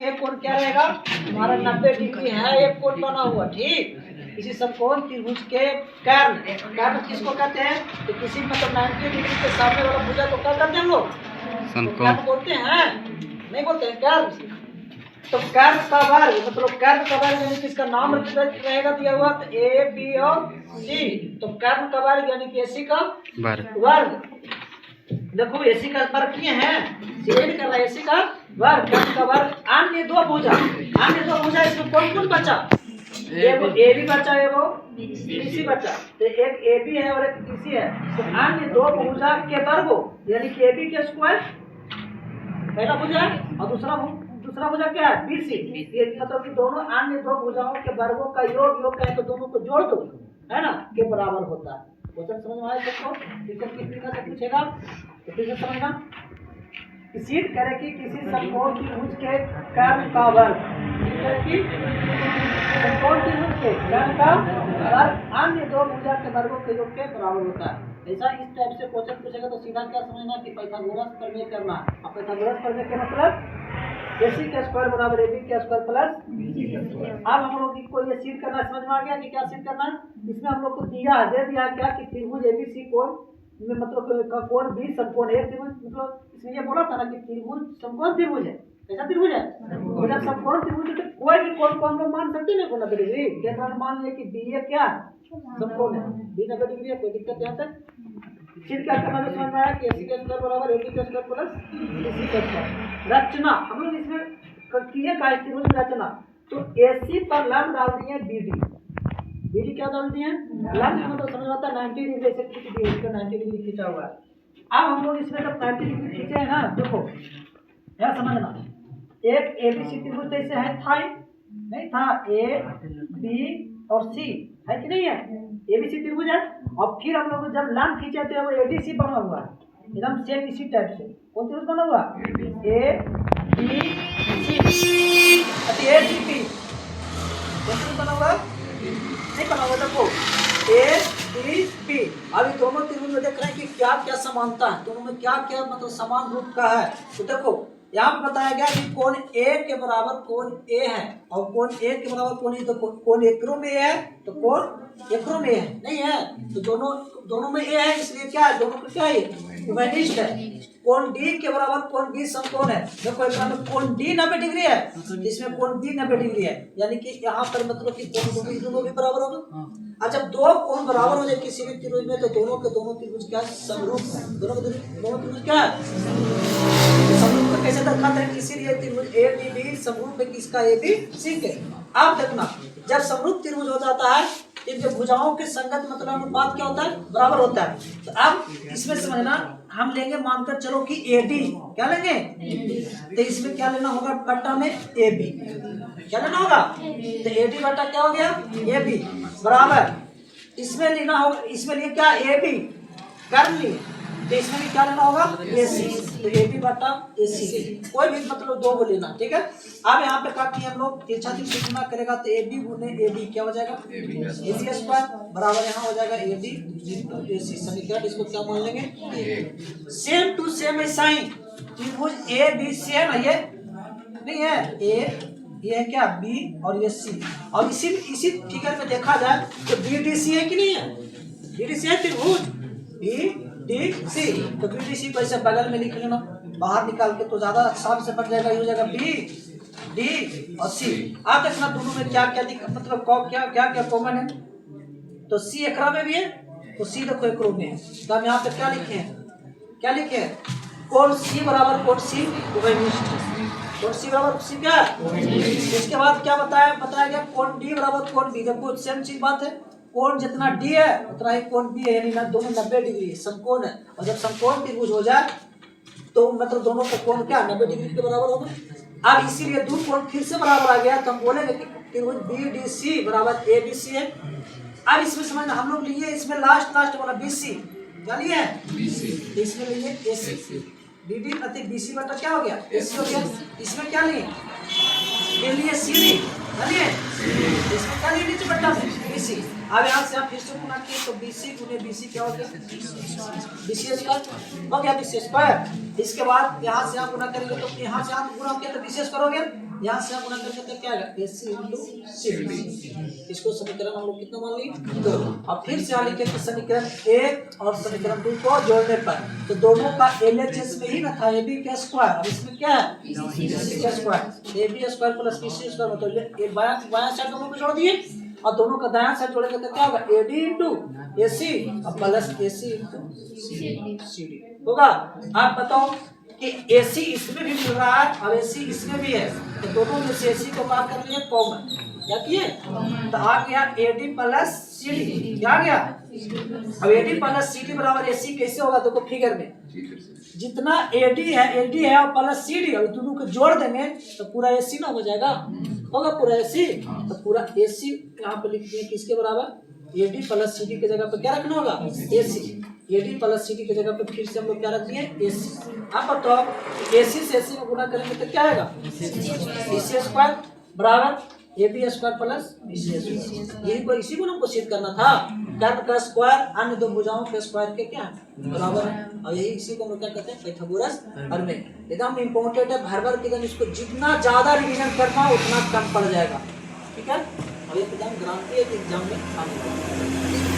एक कोण क्या रहेगा हमारा 90 डिग्री है, एक कोण बना हुआ। ठीक, इसी समकोण त्रिभुज के कर्ण, कर्ण किसको कहते हैं? तो किसी मतलब 90 डिग्री के सामने वाला भुजा को क्या कहते हैं हम लोग? कर्ण बोलते हैं, नहीं बोलते हैं कर्ण। तो कर्ण का वर्ग मतलब कर्ण का वर्ग यानी कि इसका नाम रहेगा दिया हुआ तो ए बी और सी। तो कर्ण का वर्ग यानी कि एसी का वर्ग। देखो एसी का वर्ग किए हैं, सीएड कर रहा है एसी का वर्ग, कर्ण का वर्ग। अन्य दो भुजा इसमें कौन कौन बचा? एगो ए बी बचा, एगो बीसी बचा। तो एक ए बी है और एक बीसी है। तो अन्य दो भुजा के वर्गों यानी कि ए बी के स्क्वायर पहला भुजा और दूसरा भुजा क्या है? बीसी। ये मतलब कि दोनों अन्य दो भुजाओं के वर्गों का योग कहें तो दोनों को जोड़ दो, है ना, के बराबर होता है। क्वेश्चन समझ में आया सबको? टीचर किस तरीके से पूछेगा तो फिर से समझना। सिद्ध करें कि किसी समकोण त्रिभुज के कर्ण का वर्ग, समकोण त्रिभुज के कर्ण का वर्ग अन्य दो भुजा के वर्गों के योग के बराबर होता है। ऐसा इस टाइप से क्वेश्चन पूछेगा तो सीधा क्या समझना कि पाइथागोरस प्रमेय करना। अब पाइथागोरस प्रमेय का मतलब एसी का स्क्वायर बराबर एबी का स्क्वायर प्लस बीसी का स्क्वायर। अब हम लोग को ये सिद्ध करना समझ में आ गया कि क्या सिद्ध करना है। इसमें हम लोग को दे दिया क्या कि त्रिभुज एबीसी कोण में मतलब कोण बी समकोण एक त्रिभुज, मतलब इसमें ये बोला था ना कि त्रिभुज समकोण त्रिभुज है। कैसा त्रिभुज है? तो जब समकोण त्रिभुज है तो कोई भी कोण को हम लोग मान सकते हैं ना 90 डिग्री। जैसा मान लिया कि बी ए क्या समकोण है, बी 90 डिग्री है, कोई दिक्कत यहाँ तक। फिर क्या करना है समझ में आया कि एसी का स्क्वायर बराबर एबी का स्क्वायर प्लस बीसी का स्क्वायर। रचना हम लोग इसमें किए का त्रिभुज रचना। तो एसी पर लंब डाल दिए बीडी, बीडी क्या डाल दिए लंब, मतलब समझ आता है 90 डिग्री से खींच दिए, इसका 90 डिग्री खींचा हुआ है। अब हम लोग इसमें जब 90 डिग्री खींचे हैं ना, देखो क्या समझना, एक एबीसी त्रिभुज जैसे है था नहीं था, ए बी और सी है कि नहीं है? एबीसी त्रिभुज है। और फिर हम लोग जब लंब खींचे तो वो एडीसी बना हुआ है, एकदम सेम इसी टाइप से। कौन त्रिभुज बना हुआ? ए बी सी, अच्छा ए डी पी कौन बना हुआ? नहीं बना हुआ। देखो ए बी पी, अभी दोनों त्रिभुज में देख रहे हैं कि क्या क्या समानता है, दोनों में क्या क्या मतलब समान रूप का है। तो देखो यहाँ पे बताया गया कि कोण ए के बराबर कोण ए है और कोण ए के बराबर कोण ए, तो कोण एकरो में ए है तो कोण एकरो में ए है, नहीं है तो दोनों में ए है, इसलिए क्या है दोनों का क्या है उभयनिष्ठ है। कोण डी के बराबर कोण बी समकोण है। देखो इसमें कोण डी 90 डिग्री है, इसमें कोण बी 90 डिग्री है, यानी कि यहाँ पर मतलब कि कोण दोनों भी बराबर होगा। अच्छा दो कोण बराबर हो जाए किसी भी त्रिभुज में तो दोनों के दोनों त्रिभुज क्या समरूप है, दोनों त्रिभुज क्या है समरूप है। कैसे दिखाते हैं? इसीलिए त्रिभुज ए बी बी समरूप है किसका? ए बी सी के। अब देखना जब समरूप त्रिभुज हो जाता है इनके भुजाओं के संगत मतलब अनुपात क्या होता है? बराबर होता है। तो अब इसमें समझना हम लेंगे मानकर चलो कि एडी, क्या लेंगे? तो इसमें क्या लेना होगा बट्टा में ए बी, क्या लेना होगा? तो एडी बट्टा क्या हो गया ए बी बराबर, इसमें लेना होगा, इसमें लिए क्या ए बी कर्ण लिए, तो इसमें भी क्या लेना होगा एसी, तो ए बी बटा एसी, कोई भी मतलब दो को लेना। ठीक है। अब यहाँ पे क्या किया हम लोग तिरछा तिरछी गुना करेगा तो ए बी गुने ए बी क्या हो जाएगा एसी स्क्वायर बराबर यहाँ हो जाएगा ए बी एसी समीकरण। इसको क्या मान लेंगे सेम टू सेम ऐसा ही त्रिभुज ए बी सेम है, ये नहीं है ए ये है क्या बी और ये सी, और इसी फिगर में देखा जाए तो बी डी सी है कि नहीं है? बी डी सी है त्रिभुज बी डी सी, तो बी डी सी को ऐसे बगल में लिख लेना, बाहर निकाल के तो ज्यादा साफ से बन जाएगा, ये हो जाएगा बी डी और सी। आप देखना दोनों में क्या क्या मतलब क्या क्या क्या कॉमन है, तो सी एकरा में भी है तो सी देखो एकरो में है। तो हम यहाँ पे क्या लिखे हैं कोण सी बराबर कोण सी उभयनिष्ठ, कोण सी बराबर सी क्या है। इसके बाद क्या बताया गया कोण डी बराबर कोण बी, देखो सेम चीज बात है, कोण जितना डी है उतना ही कोण बी है, यानी ना दोनों 90 डिग्री समकोण है। और जब समकोण त्रिभुज हो जाए तो मतलब दोनों का कोण क्या 90 डिग्री के बराबर होगा। अब इसीलिए दो कोण फिर से बराबर आ गया तो हम बोलेंगे कि त्रिभुज बी डी सी बराबर ए बी सी है। अब इसमें समझना हम लोग लिए इसमें लास्ट वाला बी सी, क्या लिए इसमें लिए ए सी, बी डी अति बी सी बटा क्या हो गया एसी हो गया। इसमें क्या लिए सी डी, इसमें क्या लिए नीचे बट्टा में बीसी। अब यहाँ से आप फिर से गुना किए तो बीसी गुने बीसी क्या हो गया बीसी स्क्वायर हो गया बीसी स्क्वायर। इसके बाद यहाँ से आप गुना करेंगे तो यहाँ से आप गुना किया तो बीसी स्क्वायर हो गया। यहाँ से हम गुणा करके तो क्या आएगा AC इंटू CD। इसको समीकरण हम लोग कितना मान लिए 2। अब फिर से लिखे कि समीकरण 1 और समीकरण 2 को जोड़ने पर तो दोनों का LHS में ही ना था AB का स्क्वायर, अब इसमें क्या है BC का square. AB square plus BC square मतलब ये बायां साइड दोनों को जोड़ दिए और दोनों का दायां साइड जोड़ेंगे तो क्या होगा AD इंटू AC और प्लस AC इंटू CD होगा। आप बताओ कि AC इसमें भी मिल रहा है और AC इसमें भी है तो दोनों में से AC को बाहर कर लिए कॉमन, क्या किए तो आ गया AD प्लस CD, क्या आ गया। अब AD प्लस CD बराबर AC कैसे होगा देखो फिगर में, जितना AD है और प्लस CD और दोनों को जोड़ देंगे तो पूरा AC ना हो जाएगा, होगा पूरा AC। तो पूरा AC यहाँ पे लिख दिए किसके बराबर AD प्लस CD की जगह पे क्या रखना होगा AC। AD प्लस CD की जगह पे फिर से हम लोग क्या रख दिए AC। अब बताओ AC से AC में गुना करेंगे तो क्या आएगा BC स्क्वायर बराबर AB square plus BC square. यही को इसी को हमको सिद्ध करना था, कर्म का स्क्वायर अन्य दो भुजाओं के स्क्वायर के क्या बराबर है और यही इसी को हम लोग क्या कहते हैं पाइथागोरस प्रमेय। एकदम इम्पोर्टेंट है, भर भर के एकदम इसको जितना ज्यादा रिवीजन करना उतना कम पड़ जाएगा, ठीक है। और ये एकदम गारंटी है कि एग्जाम में आने वाला है।